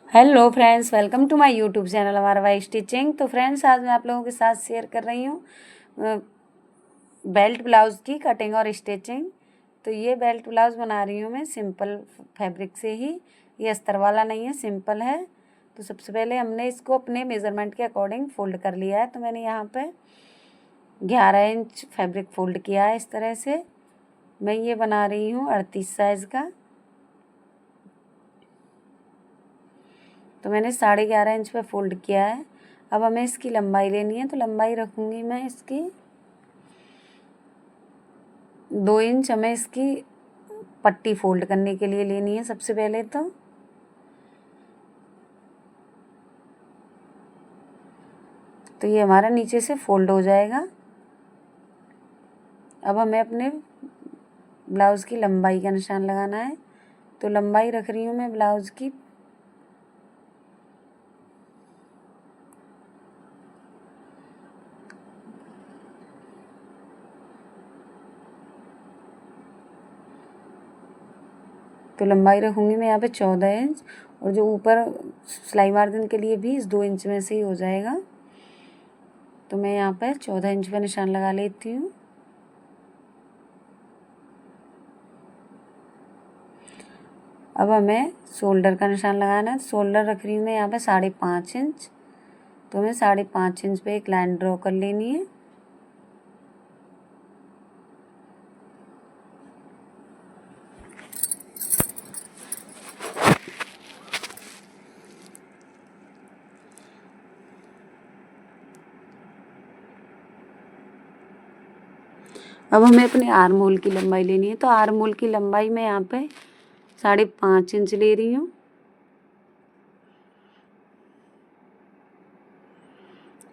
Hello friends, welcome to my YouTube channel हमारा Y stitching. तो friends, आज मैं आप लोगों के साथ शेयर कर रही हूँ बेल्ट ब्लाउज़ की कटिंग और स्टिचिंग। तो ये बेल्ट ब्लाउज़ बना रही हूँ मैं सिंपल फैब्रिक से ही। ये अस्तर वाला नहीं है, सिंपल है। तो सबसे पहले हमने इसको अपने मेज़रमेंट के अकॉर्डिंग फोल्ड कर लिया है। तो मैंने यहाँ पे 11 इंच फैब्रिक फोल्ड किया है। इस तरह से मैं ये बना रही हूँ 38 साइज़ का। तो मैंने 11.5 इंच पे फोल्ड किया है। अब हमें इसकी लंबाई लेनी है। तो लंबाई रखूँगी मैं इसकी 2 इंच। हमें इसकी पट्टी फोल्ड करने के लिए लेनी है सबसे पहले। तो ये हमारा नीचे से फोल्ड हो जाएगा। अब हमें अपने ब्लाउज़ की लंबाई का निशान लगाना है। तो लंबाई रख रही हूँ मैं ब्लाउज़ की 14 इंच। और जो ऊपर सिलाई मार्जिन के लिए भी इस 2 इंच में से ही हो जाएगा। तो मैं यहाँ पर 14 इंच पर निशान लगा लेती हूँ। अब हमें शोल्डर का निशान लगाना है। शोल्डर रख रही हूँ मैं यहाँ पे 5.5 इंच। तो हमें 5.5 इंच पे एक लाइन ड्रॉ कर लेनी है। अब हमें अपने आर्म होल की लंबाई लेनी है। तो आर्म होल की लंबाई मैं यहाँ पे 5.5 इंच ले रही हूँ।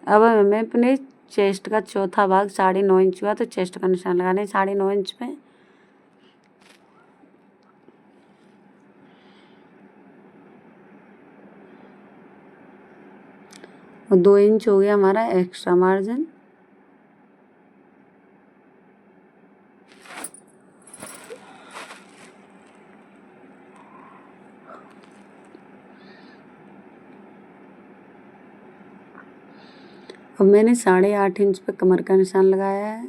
अब हमें अपने चेस्ट का चौथा भाग 9.5 इंच हुआ। तो चेस्ट का निशान लगाना है 9.5 इंच पे। और 2 इंच हो गया हमारा एक्स्ट्रा मार्जिन। अब मैंने 8.5 इंच पे कमर का निशान लगाया है।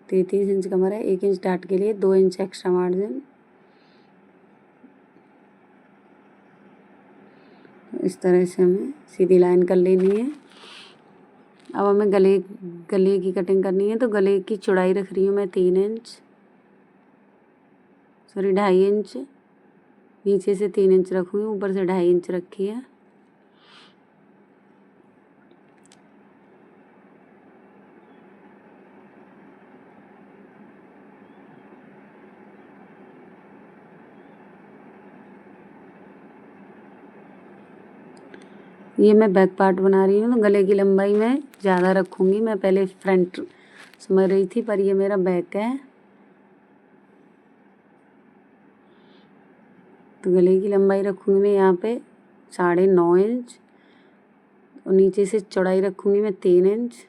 33 इंच कमर है। 1 इंच डाट के लिए 2 इंच एक्स्ट्रा मार्जिन। इस तरह से हमें सीधी लाइन कर लेनी है। अब हमें गले की कटिंग करनी है। तो गले की चौड़ाई रख रही हूँ मैं 3 इंच, सॉरी 2.5 इंच। नीचे से 3 इंच रखूँगी, ऊपर से 2.5 इंच रखी है। ये मैं बैक पार्ट बना रही हूँ। तो गले की लंबाई मैं ज़्यादा रखूँगी। मैं पहले फ्रंट समझ रही थी, पर ये मेरा बैक है। तो गले की लंबाई रखूँगी मैं यहाँ पे 9.5 इंच। और नीचे से चौड़ाई रखूँगी मैं 3 इंच।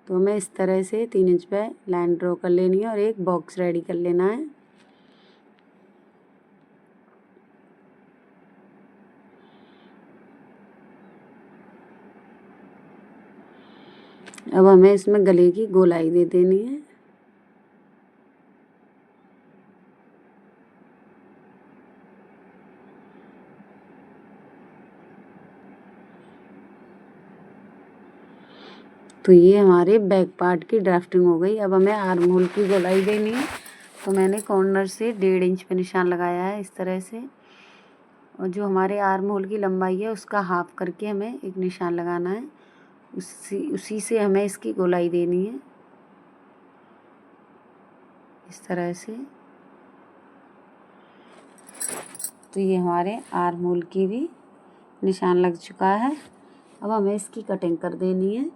तो हमें इस तरह से 3 इंच पे लाइन ड्रॉ कर लेनी है और एक बॉक्स रेडी कर लेना है। अब हमें इसमें गले की गोलाई दे देनी है। तो ये हमारे बैक पार्ट की ड्राफ्टिंग हो गई। अब हमें आर्म होल की गोलाई देनी है। तो मैंने कॉर्नर से 1.5 इंच पे निशान लगाया है इस तरह से। और जो हमारे आर्म होल की लंबाई है उसका हाफ करके हमें एक निशान लगाना है। उसी से हमें इसकी गोलाई देनी है इस तरह से। तो ये हमारे आर्म होल की भी निशान लग चुका है। अब हमें इसकी कटिंग कर देनी है।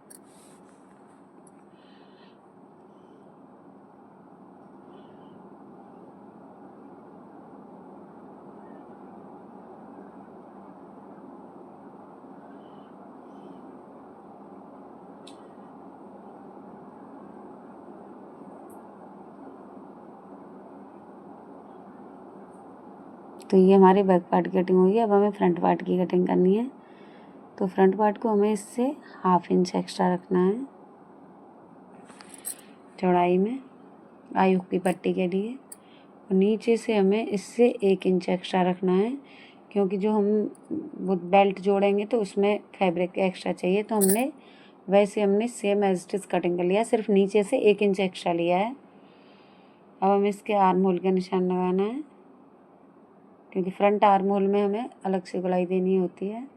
तो ये हमारी बैक पार्ट की कटिंग होगी। अब हमें फ्रंट पार्ट की कटिंग करनी है। तो फ्रंट पार्ट को हमें इससे 1/2 इंच एक्स्ट्रा रखना है चौड़ाई में आई हुक की पट्टी के लिए। और नीचे से हमें इससे 1 इंच एक्स्ट्रा रखना है, क्योंकि जो हम वो बेल्ट जोड़ेंगे तो उसमें फैब्रिक एक्स्ट्रा चाहिए। तो हमने same as it is cutting कर लिया, सिर्फ नीचे से 1 इंच एक्स्ट्रा लिया है। अब हमें इसके आर्म होल का निशान लगाना है, क्योंकि फ्रंट आर्म होल में हमें अलग से गोलाई देनी होती है।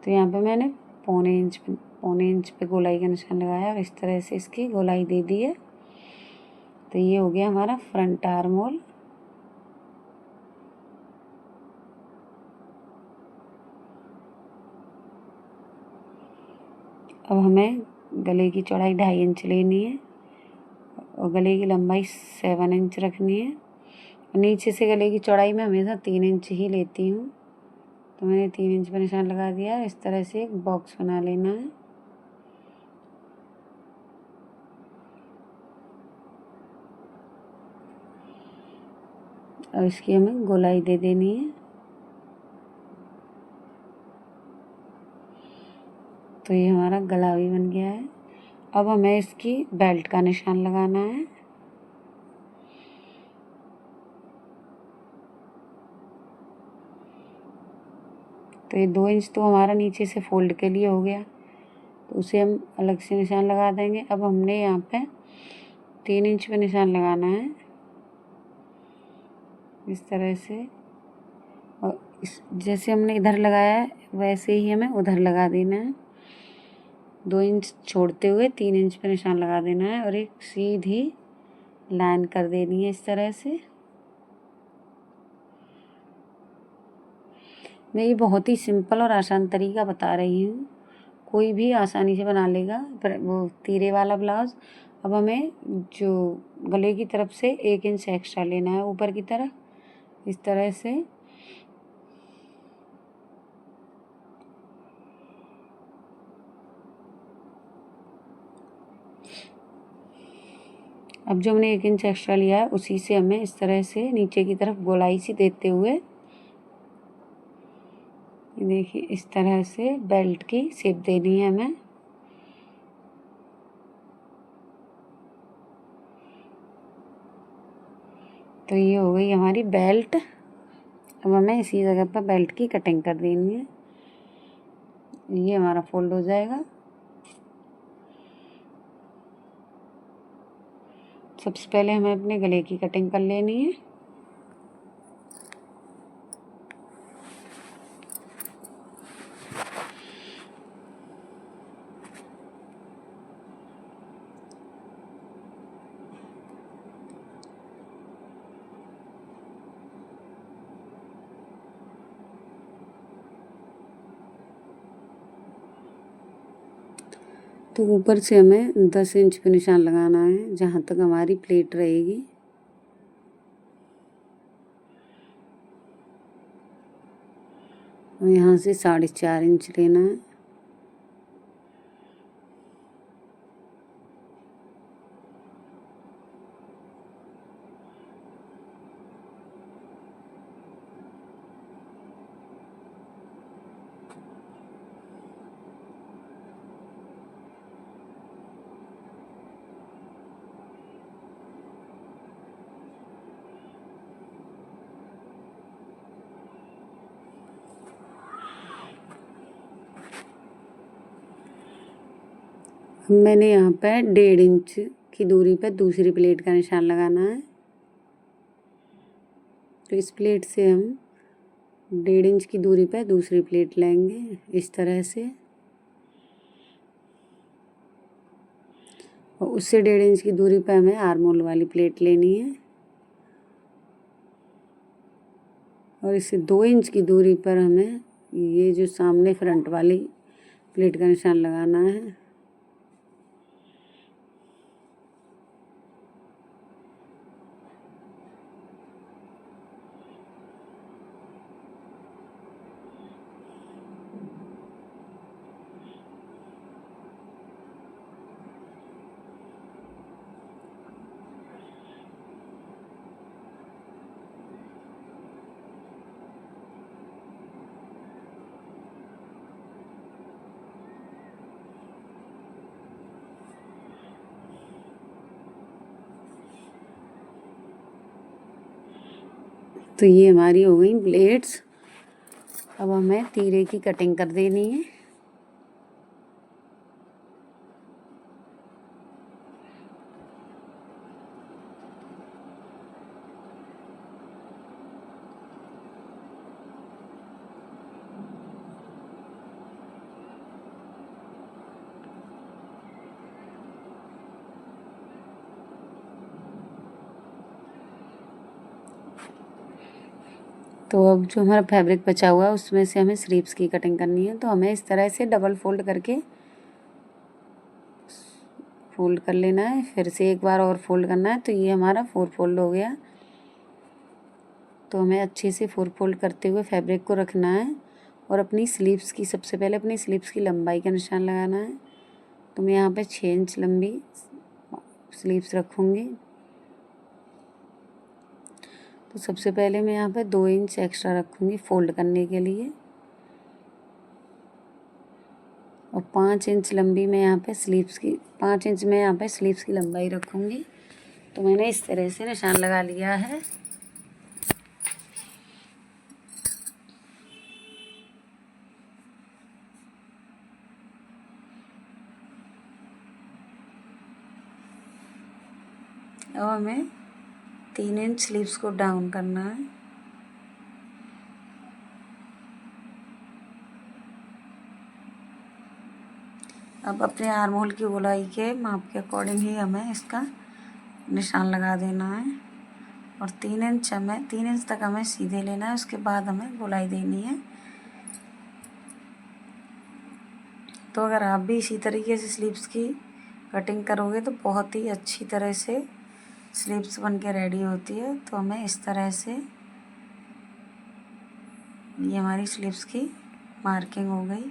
तो यहाँ पे मैंने पौने इंच पे गोलाई का निशान लगाया और इस तरह से इसकी गोलाई दे दी है। तो ये हो गया हमारा फ्रंट आर्म होल। अब हमें गले की चौड़ाई 2.5 इंच लेनी है और गले की लंबाई 7 इंच रखनी है। और नीचे से गले की चौड़ाई मैं हमेशा 3 इंच ही लेती हूँ। तो मैंने 3 इंच पर निशान लगा दिया। इस तरह से एक बॉक्स बना लेना है। और इसकी हमें गोलाई दे देनी है। तो ये हमारा गला भी बन गया है। अब हमें इसकी बेल्ट का निशान लगाना है। तो ये 2 इंच तो हमारा नीचे से फोल्ड के लिए हो गया, तो उसे हम अलग से निशान लगा देंगे। अब हमने यहाँ पे 3 इंच पे निशान लगाना है इस तरह से। और जैसे हमने इधर लगाया है वैसे ही हमें उधर लगा देना है। 2 इंच छोड़ते हुए 3 इंच पे निशान लगा देना है और एक सीधी लाइन कर देनी है इस तरह से। मैं ये बहुत ही सिंपल और आसान तरीका बता रही हूँ, कोई भी आसानी से बना लेगा पर वो तीरे वाला ब्लाउज़। अब हमें जो गले की तरफ से 1 इंच एक्स्ट्रा लेना है ऊपर की तरफ इस तरह से। अब जो हमने 1 इंच एक्स्ट्रा लिया है उसी से हमें इस तरह से नीचे की तरफ गोलाई सी देते हुए, देखिए इस तरह से बेल्ट की शेप देनी है हमें। तो ये हो गई हमारी बेल्ट। अब हमें इसी जगह पर बेल्ट की कटिंग कर देनी है। ये हमारा फोल्ड हो जाएगा। सबसे पहले हमें अपने गले की कटिंग कर लेनी है। तो ऊपर से हमें 10 इंच पे निशान लगाना है जहाँ तक हमारी प्लेट रहेगी। और यहाँ से 4.5 इंच लेना है। मैंने यहाँ पे 1.5 इंच की दूरी पर दूसरी प्लेट का निशान लगाना है। तो इस प्लेट से हम 1.5 इंच की दूरी पर दूसरी प्लेट लेंगे इस तरह से। और उससे 1.5 इंच की दूरी पर हमें आर्म होल वाली प्लेट लेनी है। और इससे 2 इंच की दूरी पर हमें ये जो सामने फ्रंट वाली प्लेट का निशान लगाना है। तो ये हमारी हो गई प्लेट्स। अब हमें तीरे की कटिंग कर देनी है। तो अब जो हमारा फैब्रिक बचा हुआ है उसमें से हमें स्लीव्स की कटिंग करनी है। तो हमें इस तरह से डबल फोल्ड करके फोल्ड कर लेना है, फिर से एक बार और फोल्ड करना है। तो ये हमारा 4 फोल्ड हो गया। तो हमें अच्छे से 4 फोल्ड करते हुए फैब्रिक को रखना है और अपनी स्लीव्स की सबसे पहले अपनी स्लीव्स की लंबाई का निशान लगाना है। तो मैं यहाँ पे 6 इंच लंबी स्लीव्स रखूँगी। तो सबसे पहले मैं यहाँ पे 2 इंच एक्स्ट्रा रखूँगी फोल्ड करने के लिए और 5 इंच लंबी मैं यहाँ पे स्लीव्स की 5 इंच में यहाँ पे स्लीव्स की लंबाई रखूँगी। तो मैंने इस तरह से निशान लगा लिया है। अब हमें 3 इंच स्लीव्स को डाउन करना है। अब अपने आर्म होल की गोलाई के माप के अकॉर्डिंग ही हमें इसका निशान लगा देना है और 3 इंच तक हमें सीधे लेना है। उसके बाद हमें गोलाई देनी है। तो अगर आप भी इसी तरीके से स्लीव्स की कटिंग करोगे तो बहुत ही अच्छी तरह से स्लीव्स बन के रेडी होती है। तो हमें इस तरह से ये हमारी स्लीव्स की मार्किंग हो गई।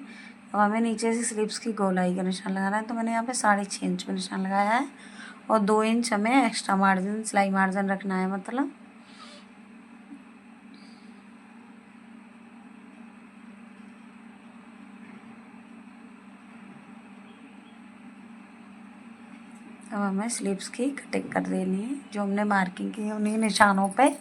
अब हमें नीचे से स्लीव्स की गोलाई का निशान लगाना है। तो मैंने यहाँ पे 6.5 इंच में निशान लगाया है और 2 इंच हमें एक्स्ट्रा मार्जिन सिलाई मार्जिन रखना है। मतलब अब हमें स्लीव्स की कटिंग कर देनी है जो हमने मार्किंग की है उन्हीं निशानों पे।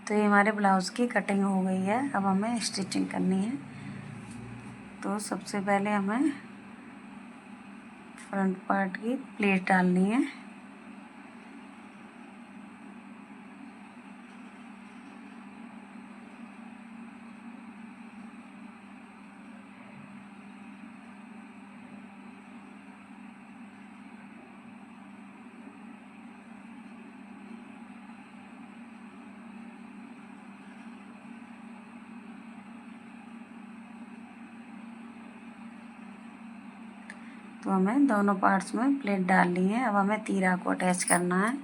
तो ये हमारे ब्लाउज़ की कटिंग हो गई है। अब हमें स्टिचिंग करनी है। तो सबसे पहले हमें फ्रंट पार्ट की प्लेट डालनी है। तो हमें दोनों पार्ट्स में प्लेट डालनी है। अब हमें तीरा को अटैच करना है।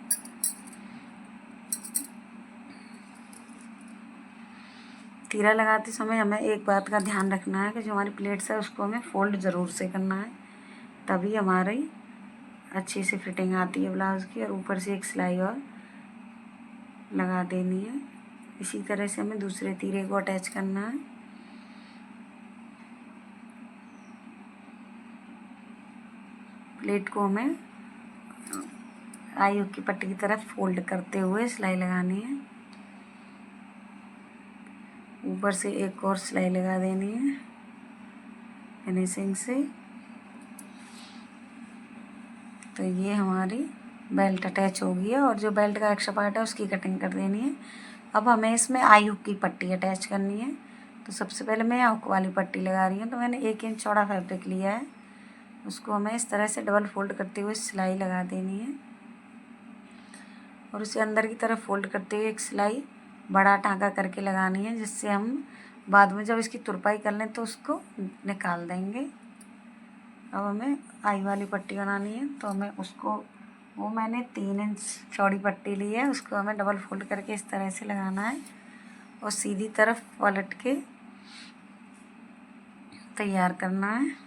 तीरा लगाते समय हमें एक बात का ध्यान रखना है कि जो हमारी प्लेट्स है उसको हमें फोल्ड ज़रूर से करना है, तभी हमारी अच्छी सी फिटिंग आती है ब्लाउज़ की। और ऊपर से एक सिलाई और लगा देनी है। इसी तरह से हमें दूसरे तीरे को अटैच करना है। प्लेट को हमें आई हुक की पट्टी की तरफ फोल्ड करते हुए सिलाई लगानी है। ऊपर से एक और सिलाई लगा देनी है फिनिशिंग से। तो ये हमारी बेल्ट अटैच होगी है और जो बेल्ट का एक्स्ट्रा पार्ट है उसकी कटिंग कर देनी है। अब हमें इसमें आई हुक की पट्टी अटैच करनी है। तो सबसे पहले मैं हुक वाली पट्टी लगा रही हूँ। तो मैंने 1 इंच चौड़ा फैब्रिक लिया है, उसको हमें इस तरह से डबल फोल्ड करते हुए सिलाई लगा देनी है और उसे अंदर की तरफ फोल्ड करते हुए एक सिलाई बड़ा टाँका करके लगानी है, जिससे हम बाद में जब इसकी तुरपाई कर लें तो उसको निकाल देंगे। अब हमें आई वाली पट्टी बनानी है। तो हमें उसको मैंने 3 इंच चौड़ी पट्टी ली है, उसको हमें डबल फोल्ड करके इस तरह से लगाना है और सीधी तरफ पलट के तैयार करना है।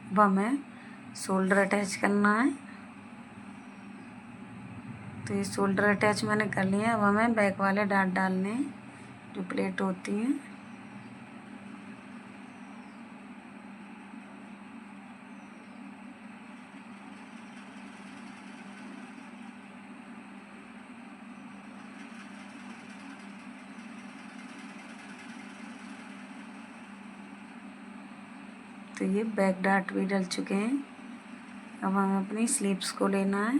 अब हमें शोल्डर अटैच करना है। तो ये शोल्डर अटैच मैंने कर लिया। अब हमें बैक वाले डाट डालने हैं जो प्लेट होती हैं। तो ये बैक डाट भी डल चुके हैं। अब हमें अपनी स्लीव्स को लेना है।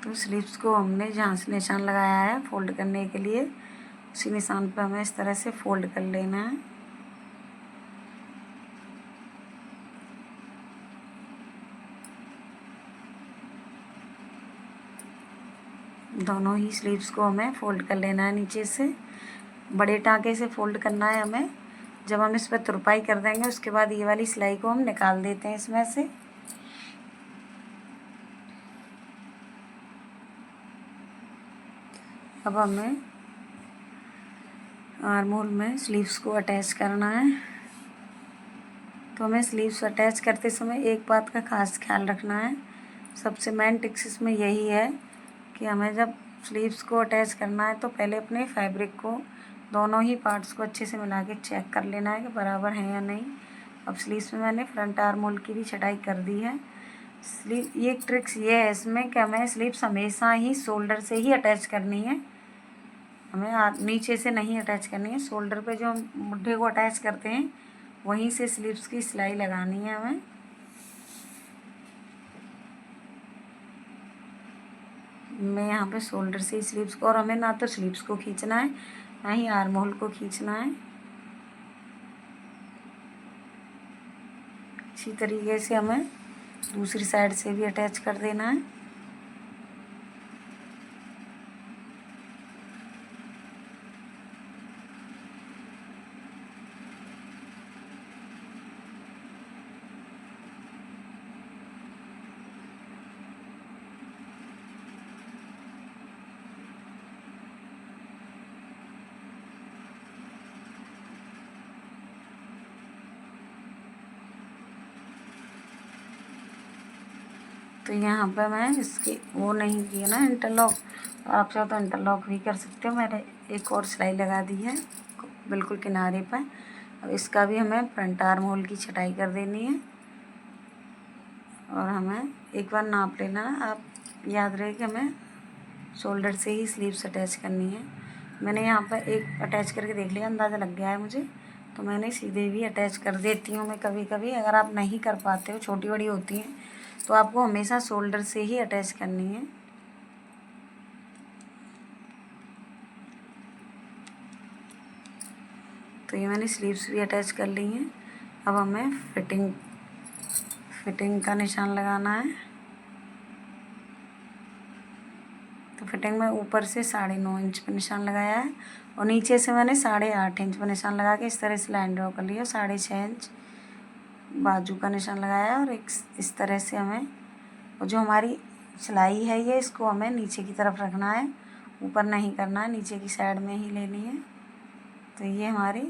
तो स्लीव्स को हमने जहाँ से निशान लगाया है फोल्ड करने के लिए, उसी निशान पर हमें इस तरह से फोल्ड कर लेना है। दोनों ही स्लीव्स को हमें फोल्ड कर लेना है नीचे से। बड़े टाँके से फोल्ड करना है हमें। जब हम इस पर तुरपाई कर देंगे उसके बाद ये वाली सिलाई को हम निकाल देते हैं इसमें से। अब हमें आर्म होल में स्लीव्स को अटैच करना है। तो हमें स्लीव्स अटैच करते समय एक बात का खास ख्याल रखना है। सबसे मेन टिप्स इसमें यही है कि हमें जब स्लीव्स को अटैच करना है तो पहले अपने फैब्रिक को, दोनों ही पार्ट्स को अच्छे से मिला के चेक कर लेना है कि बराबर है या नहीं। अब स्लीव्स में मैंने फ्रंट आर्म होल की भी छटाई कर दी है। ये ट्रिक्स ये है इसमें कि हमें स्लीव्स हमेशा ही शोल्डर से ही अटैच करनी है। हमें नीचे से नहीं अटैच करनी है। शोल्डर पे जो हम मुड्ढे को अटैच करते हैं वहीं से स्लीव्स की सिलाई लगानी है हमें। मैं यहाँ पे शोल्डर से ही स्लीव्स को, और हमें ना तो स्लीव्स को खींचना है ना ही आर्म होल को खींचना है। इसी तरीके से हमें दूसरी साइड से भी अटैच कर देना है। तो यहाँ पे मैं इसकी वो नहीं किया ना इंटरलॉक, आप चाहो तो इंटरलॉक भी कर सकते हो। मैंने एक और सिलाई लगा दी है बिल्कुल किनारे पर। अब इसका भी हमें फ्रंट आर्म होल की छटाई कर देनी है और हमें एक बार नाप लेना। आप याद रहे कि हमें शोल्डर से ही स्लीव्स अटैच करनी है। मैंने यहाँ पर एक अटैच करके देख लिया, अंदाज़ा लग गया है मुझे, तो मैंने सीधे भी अटैच कर देती हूँ मैं कभी कभी। अगर आप नहीं कर पाते हो, छोटी बड़ी होती हैं, तो आपको हमेशा शोल्डर से ही अटैच करनी है। तो ये मैंने स्लीव्स भी अटैच कर ली हैं। अब हमें फिटिंग का निशान लगाना है। तो फिटिंग में ऊपर से 9.5 इंच पर निशान लगाया है और नीचे से मैंने 8.5 इंच पर निशान लगा के इस तरह से लाइन ड्रॉ कर लिया। 6.5 इंच बाजू का निशान लगाया और एक इस तरह से हमें, और जो हमारी सिलाई है ये, इसको हमें नीचे की तरफ रखना है, ऊपर नहीं करना है, नीचे की साइड में ही लेनी है। तो ये हमारी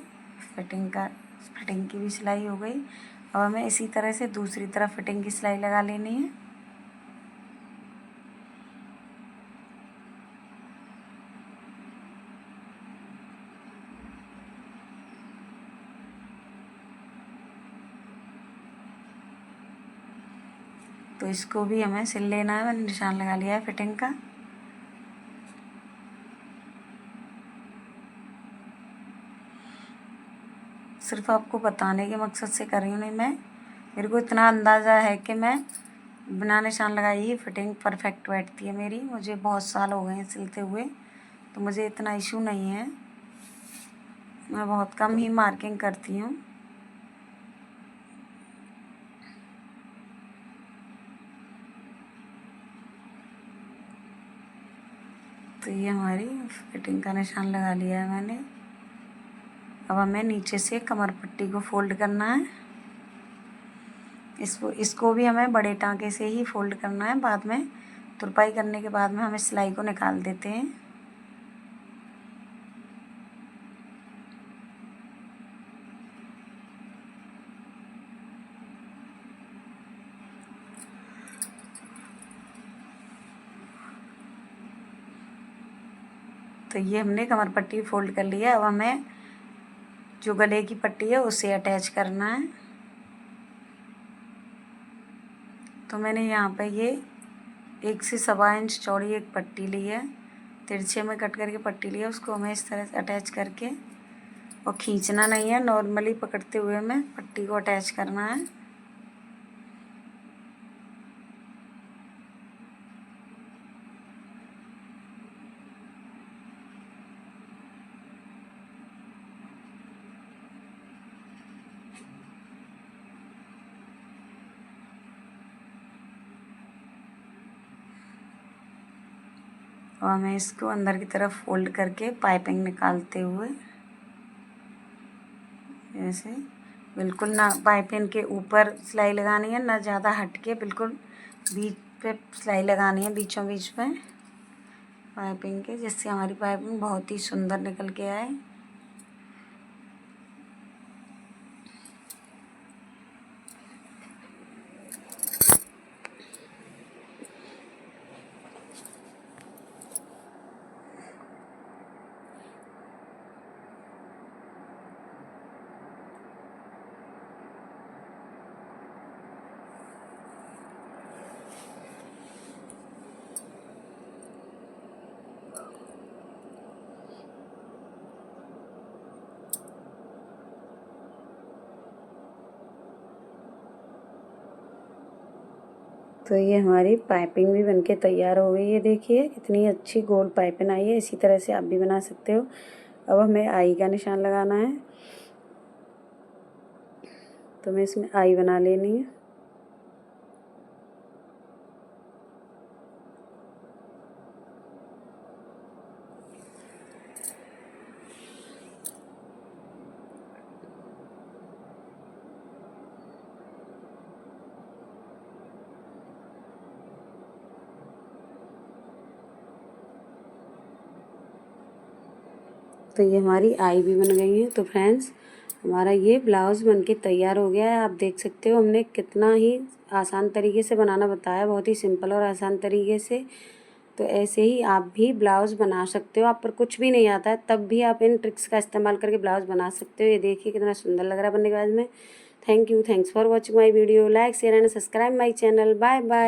फिटिंग की भी सिलाई हो गई। अब हमें इसी तरह से दूसरी तरफ फिटिंग की सिलाई लगा लेनी है। तो इसको भी हमें सिल लेना है। मैंने निशान लगा लिया है फिटिंग का। सिर्फ आपको बताने के मकसद से कर रही हूँ। नहीं, मैं मेरे को इतना अंदाज़ा है कि मैं बिना निशान लगाई ही फिटिंग परफेक्ट बैठती है मेरी। मुझे बहुत साल हो गए हैं सिलते हुए, तो मुझे इतना इशू नहीं है। मैं बहुत कम ही मार्किंग करती हूँ। तो ये हमारी फिटिंग का निशान लगा लिया है मैंने। अब हमें नीचे से कमर पट्टी को फोल्ड करना है। इसको भी हमें बड़े टाँके से ही फोल्ड करना है। बाद में तुरपाई करने के बाद में हम इस सिलाई को निकाल देते हैं। तो ये हमने कमर पट्टी फोल्ड कर लिया। अब हमें जो गले की पट्टी है उसे अटैच करना है। तो मैंने यहाँ पे ये 1 से 1.25 इंच चौड़ी एक पट्टी ली है, तिरछे में कट करके पट्टी ली है। उसको हमें इस तरह से अटैच करके, और खींचना नहीं है, नॉर्मली पकड़ते हुए हमें पट्टी को अटैच करना है। और हमें इसको अंदर की तरफ फोल्ड करके पाइपिंग निकालते हुए, ऐसे बिल्कुल ना पाइपिंग के ऊपर सिलाई लगानी है, ना ज़्यादा हट के, बिल्कुल बीच पे सिलाई लगानी है, बीचों बीच में पाइपिंग के, जिससे हमारी पाइपिंग बहुत ही सुंदर निकल के आए। तो ये हमारी पाइपिंग भी बनके तैयार हो गई है। देखिए कितनी अच्छी गोल पाइपिंग आई है। इसी तरह से आप भी बना सकते हो। अब हमें आई का निशान लगाना है, तो हमें इसमें आई बना लेनी है। तो ये हमारी आई भी बन गई है। तो फ्रेंड्स, हमारा ये ब्लाउज़ बनके तैयार हो गया है। आप देख सकते हो हमने कितना ही आसान तरीके से बनाना बताया, बहुत ही सिंपल और आसान तरीके से। तो ऐसे ही आप भी ब्लाउज़ बना सकते हो। आप पर कुछ भी नहीं आता है तब भी आप इन ट्रिक्स का इस्तेमाल करके ब्लाउज़ बना सकते हो। ये देखिए कितना सुंदर लग रहा है बनने के बाद में। Thank you, thanks for watching my video. Like, share and subscribe my channel. Bye bye.